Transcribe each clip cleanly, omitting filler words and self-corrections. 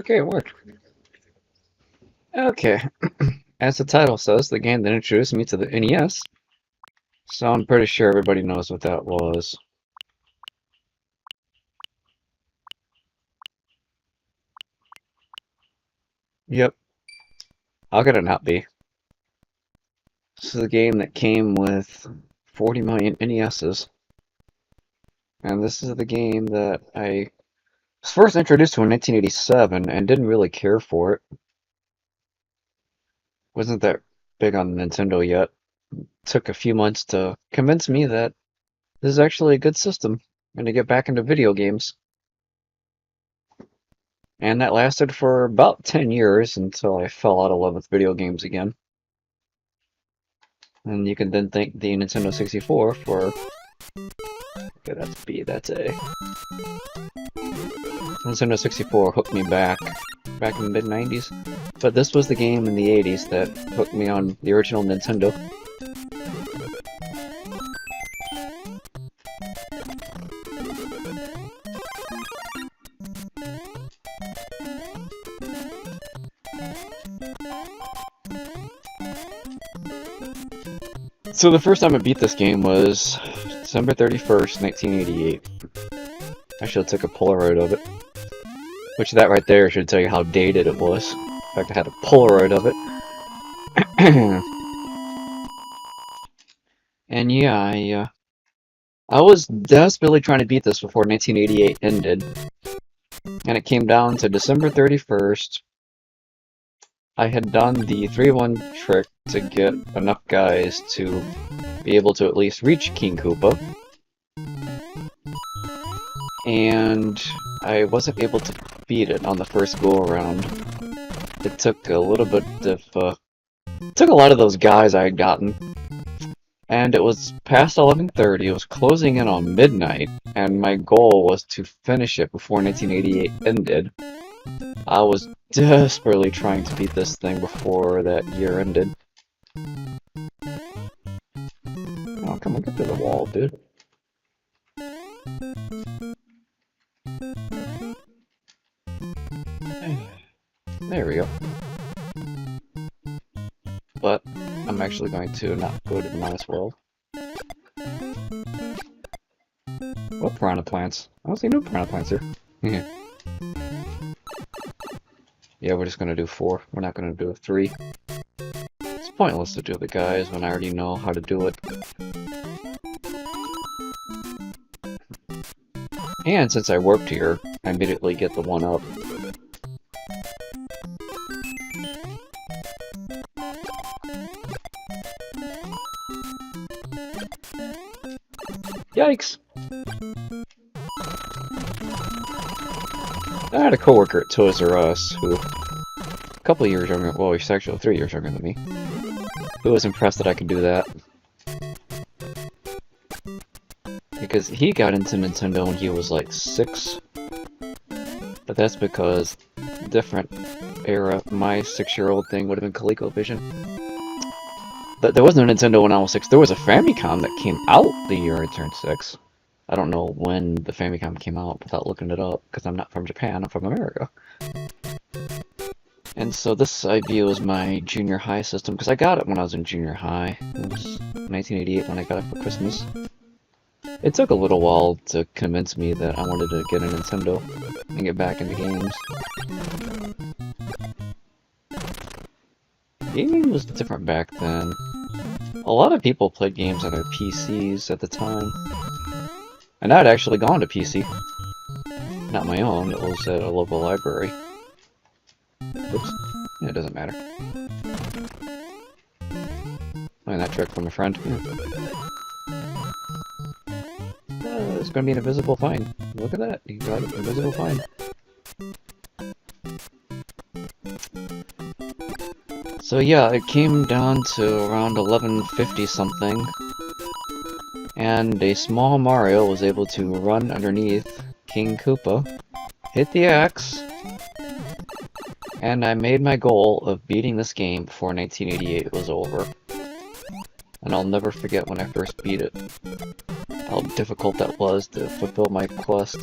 Okay, it worked. Okay, as the title says, the game that introduced me to the NES, so I'm pretty sure everybody knows what that was. Yep, how could it not be? This is a game that came with 40 million NESs, and this is the game that I was first introduced to in 1987 and didn't really care for it. Wasn't that big on Nintendo yet. Took a few months to convince me that this is actually a good system and to get back into video games. And that lasted for about 10 years until I fell out of love with video games again. And you can then thank the Nintendo 64 for... Okay, that's B, that's A. Nintendo 64 hooked me back in the mid-90s. But this was the game in the 80s that hooked me on the original Nintendo. So the first time I beat this game was December 31st, 1988. I should have took a Polaroid of it. Which that right there should tell you how dated it was. In fact, I had a Polaroid of it. And yeah, I was desperately trying to beat this before 1988 ended. And it came down to December 31st. I had done the 3-1 trick to get enough guys to be able to at least reach King Koopa. And I wasn't able to beat it on the first go-around. It took a little bit of, took a lot of those guys I had gotten. And it was past 11:30, it was closing in on midnight, and my goal was to finish it before 1988 ended. I was desperately trying to beat this thing before that year ended. Oh, come on, get to the wall, dude. There we go. But I'm actually going to not go to the minus world. What piranha plants? I don't see no piranha plants here. Yeah, we're just gonna do 4. We're not gonna do a 3. It's pointless to do the guys when I already know how to do it. And since I worked here, I immediately get the 1-up. Yikes! I had a coworker at Toys R Us who, a couple of years younger, well, he's actually 3 years younger than me, who was impressed that I could do that. Because he got into Nintendo when he was like 6. But that's because, different era, my 6-year-old thing would have been ColecoVision. But there was no Nintendo when I was 6. There was a Famicom that came out the year I turned 6. I don't know when the Famicom came out without looking it up, because I'm not from Japan, I'm from America. And so this I view as my junior high system, because I got it when I was in junior high. It was 1988 when I got it for Christmas. It took a little while to convince me that I wanted to get a Nintendo and get back into games. Gaming was different back then. A lot of people played games on their PCs at the time. And I'd actually gone to PC. Not my own, it was at a local library. Oops. Yeah, it doesn't matter. Learned that trick from a friend. It's gonna be an invisible find. Look at that, you got an invisible find. So yeah, it came down to around 11:50 something. And a small Mario was able to run underneath King Koopa, hit the axe, and I made my goal of beating this game before 1988 was over. And I'll never forget when I first beat it, how difficult that was to fulfill my quest.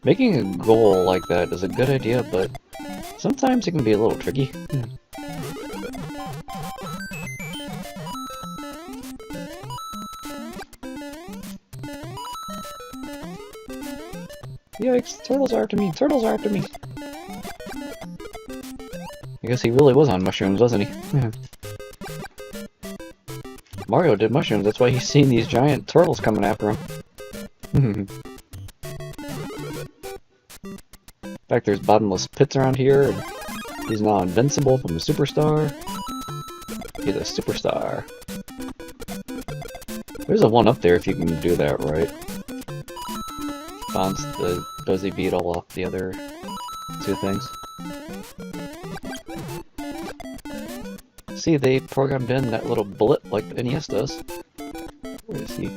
Making a goal like that is a good idea, but sometimes it can be a little tricky. Yikes, turtles are after me, turtles are after me! I guess he really was on mushrooms, wasn't he? Mario did mushrooms, that's why he's seen these giant turtles coming after him. In fact, there's bottomless pits around here, and he's now invincible from the superstar. He's a superstar. There's a one up there if you can do that right. Bounce the Buzzy Beetle off the other two things. See, they programmed in that little bullet like the NES does. Where is he?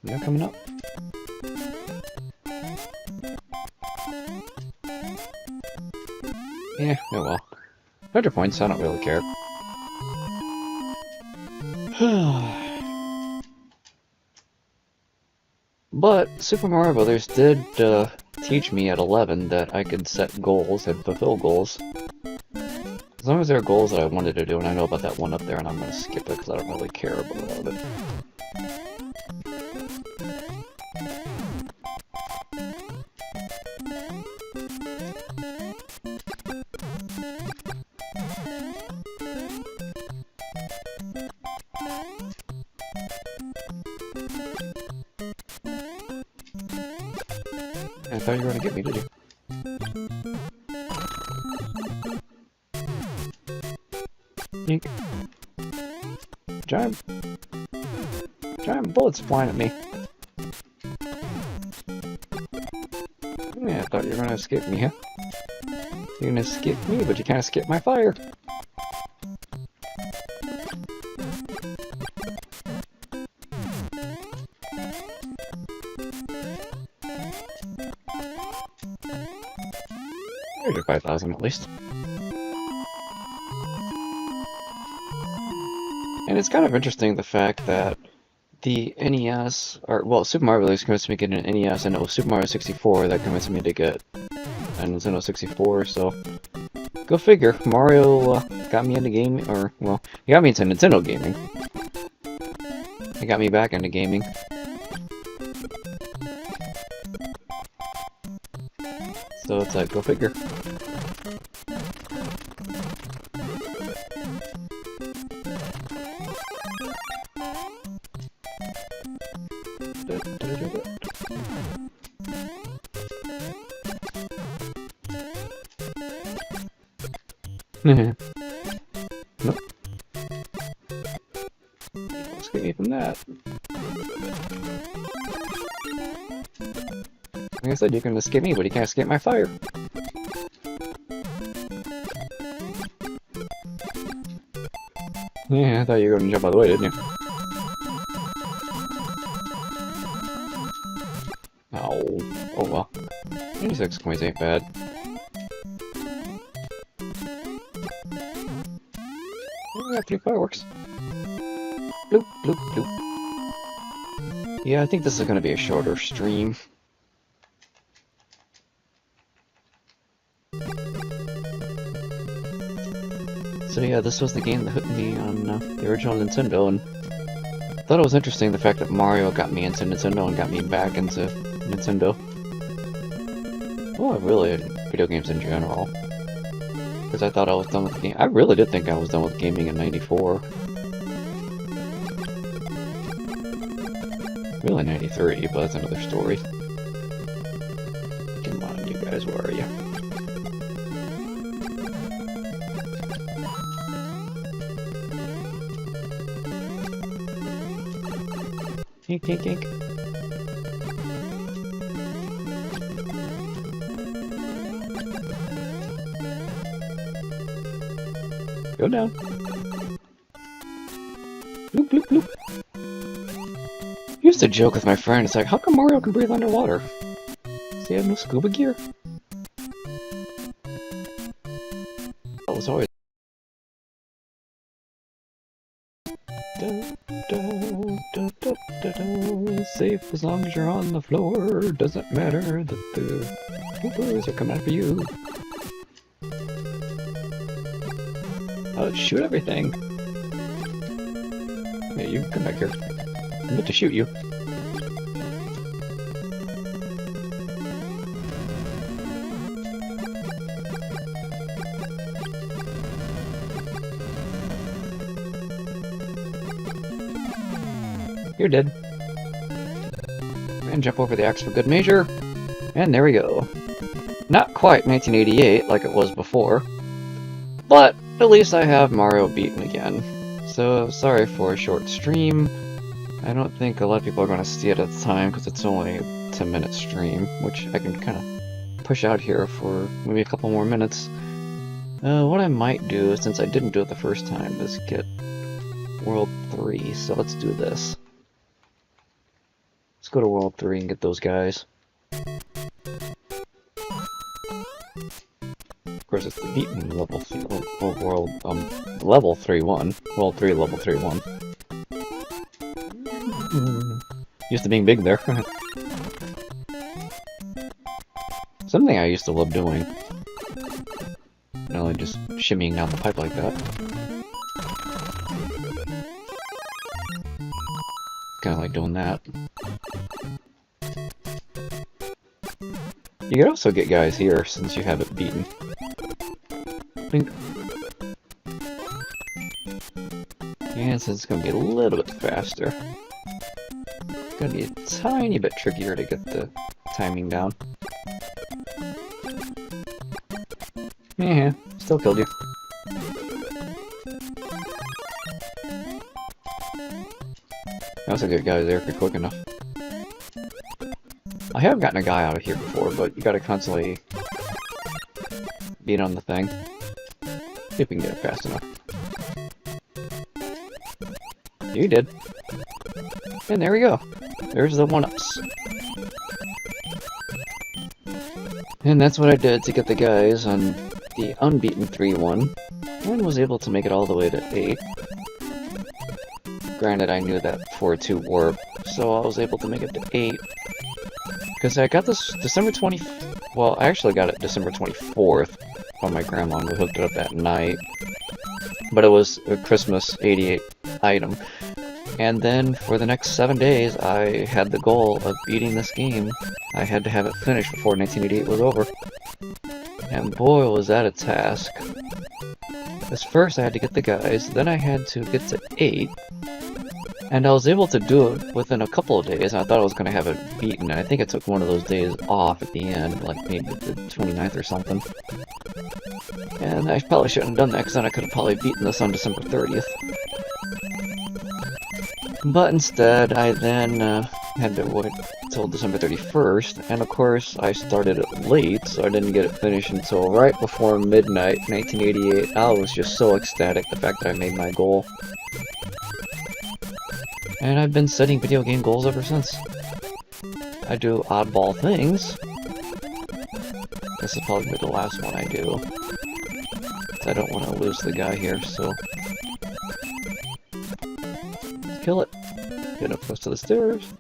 You're coming up? Yeah, oh well. 100 points, I don't really care. But Super Mario Brothers did teach me at 11 that I could set goals and fulfill goals. As long as there are goals that I wanted to do, and I know about that one up there, and I'm going to skip it because I don't really care about it. I thought you were going to get me, did you? Yink. Giant bullets flying at me. Yeah, I thought you were going to escape me, huh? You're going to escape me, but you can't escape my fire. There's your 5,000 at least. And it's kind of interesting the fact that the NES, or well, Super Mario Bros. Convinced me to get an NES, and it was Super Mario 64 that convinced me to get a Nintendo 64, so go figure. Mario got me into gaming, or, well, he got me into Nintendo gaming. He got me back into gaming. So it's like, go figure. Nope. Let's get me from that. Like I said, you can escape me, but you can't escape my fire. Yeah, I thought you were going to jump out of the way, didn't you? Oh, oh well. 86 coins ain't bad. Oh, I got 3 fireworks. Bloop, bloop, bloop. Yeah, I think this is going to be a shorter stream. So yeah, this was the game that hooked me on the original Nintendo, and I thought it was interesting the fact that Mario got me into Nintendo and got me back into Nintendo. Well, really, video games in general. Because I thought I was done with the game. I really did think I was done with gaming in '94. Really 93, but that's another story. Come on, you guys, where are you? Kink, kink, kink. Go down. Bloop, bloop, bloop. I used to joke with my friend, it's like, how come Mario can breathe underwater? Does he have no scuba gear? That was always... Da, da, da, da, da, da. all safe as long as you're on the floor. Doesn't matter that the poopers are coming after you. Oh, shoot everything. Hey, you come back here. I'm going to shoot you. You're dead. And jump over the axe for good measure. And there we go. Not quite 1988 like it was before, but at least I have Mario beaten again. So sorry for a short stream. I don't think a lot of people are going to see it at the time because it's only a 10-minute stream, which I can kind of push out here for maybe a couple more minutes. What I might do, since I didn't do it the first time, is get World 3, so let's do this. Let's go to World 3 and get those guys. Of course, it's the beaten level 3, level 3-1. World 3, level 3-1. Used to being big there. Something I used to love doing. Not only just shimmying down the pipe like that. Kinda like doing that. You could also get guys here, since you have it beaten. Blink. And since it's gonna be a little bit faster, it's gonna be a tiny bit trickier to get the timing down. Yeah, still killed you. I also get guys there if you're quick enough. I have gotten a guy out of here before, but you gotta constantly beat on the thing. See if we can get it fast enough. You did. And there we go. There's the 1-ups. And that's what I did to get the guys on the unbeaten 3-1, and was able to make it all the way to 8. Granted, I knew that 4-2 warp, so I was able to make it to 8. Because I got this December 20... Well, I actually got it December 24th from my grandma, and we hooked it up that night. But it was a Christmas 88 item. And then, for the next 7 days, I had the goal of beating this game. I had to have it finished before 1988 was over. And boy, was that a task. Because first I had to get the guys, then I had to get to 8. And I was able to do it within a couple of days. I thought I was going to have it beaten, and I think I took one of those days off at the end, like maybe the 29th or something. And I probably shouldn't have done that, because then I could have probably beaten this on December 30th. But instead, I then had to wait till December 31st, and of course, I started it late, so I didn't get it finished until right before midnight, 1988. I was just so ecstatic, the fact that I made my goal. And I've been setting video game goals ever since. I do oddball things. This is probably the last one I do. I don't want to lose the guy here, so... Kill it. Get up close to the stairs.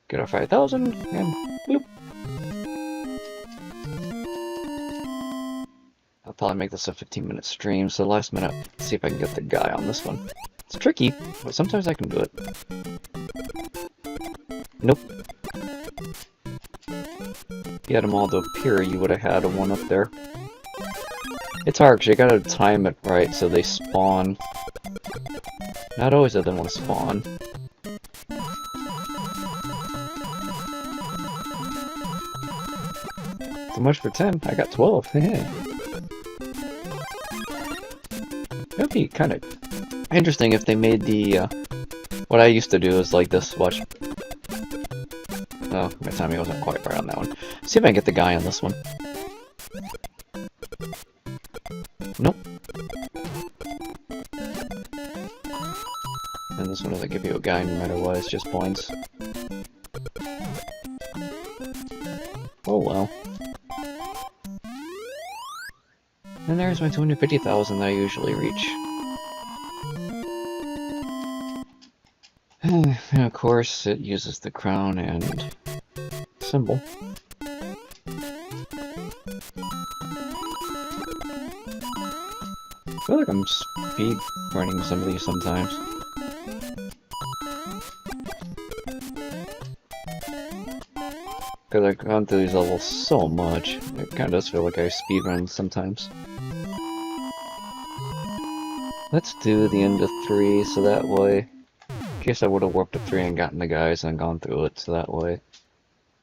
Get our 5,000, and bloop. I'll probably make this a 15-minute stream, so last minute, see if I can get the guy on this one. It's tricky, but sometimes I can do it. Nope. If you had them all to appear, you would have had one up there. It's hard, because you gotta time it right so they spawn. Not always that they want to spawn. So much for 10, I got 12, hey. That'd be kind of interesting if they made the, what I used to do is like this, watch. Oh, my timing wasn't quite right on that one. See if I can get the guy on this one. Nope. And this one doesn't give you a guy no matter what, it's just points. Oh well. And there's my 250,000 that I usually reach. And of course, it uses the crown and symbol. I feel like I'm speed running some of these sometimes. Because I've gone through these levels so much, it kind of does feel like I speed run sometimes. Let's do the end of 3, so that way, in case I would have warped to 3 and gotten the guys and gone through it, so that way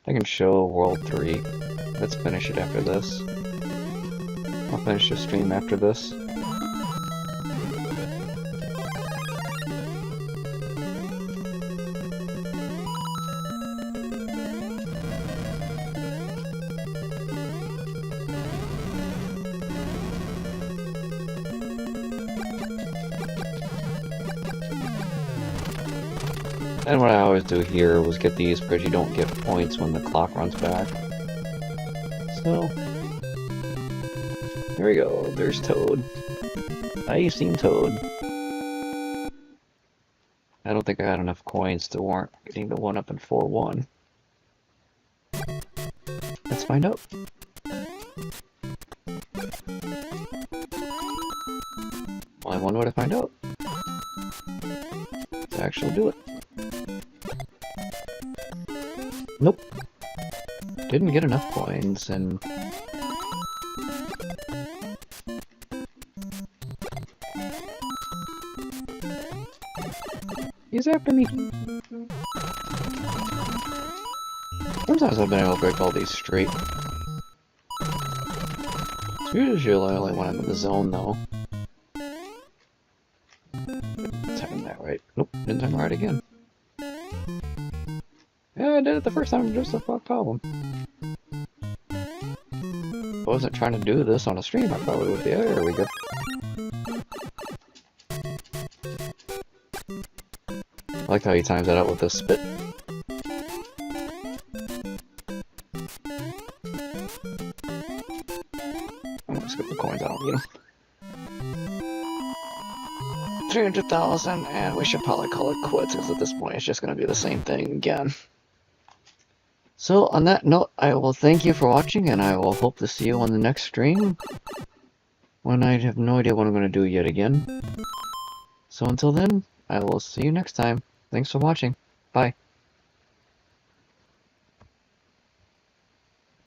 I can show World 3. Let's finish it after this. I'll finish the stream after this. And what I always do here was get these because you don't get points when the clock runs back. So, there we go, there's Toad. I've seen Toad. I don't think I had enough coins to warrant getting the 1-up in 4-1. Let's find out. Only one way to find out. To actually do it. Nope. Didn't get enough coins, and... he's after me! Sometimes I've been able to break all these straight. It's usually only when I'm in the zone, though. Time that right. Nope, didn't time right again. Yeah, I did it the first time, just a fuck problem. If I wasn't trying to do this on a stream, I probably would be. There we go. I like how he times that out with the spit. I'm gonna skip the coins, I don't need them. 300,000, and we should probably call it quits, because at this point it's just gonna be the same thing again. So, on that note, I will thank you for watching, and I will hope to see you on the next stream, when I have no idea what I'm going to do yet again. So until then, I will see you next time. Thanks for watching. Bye.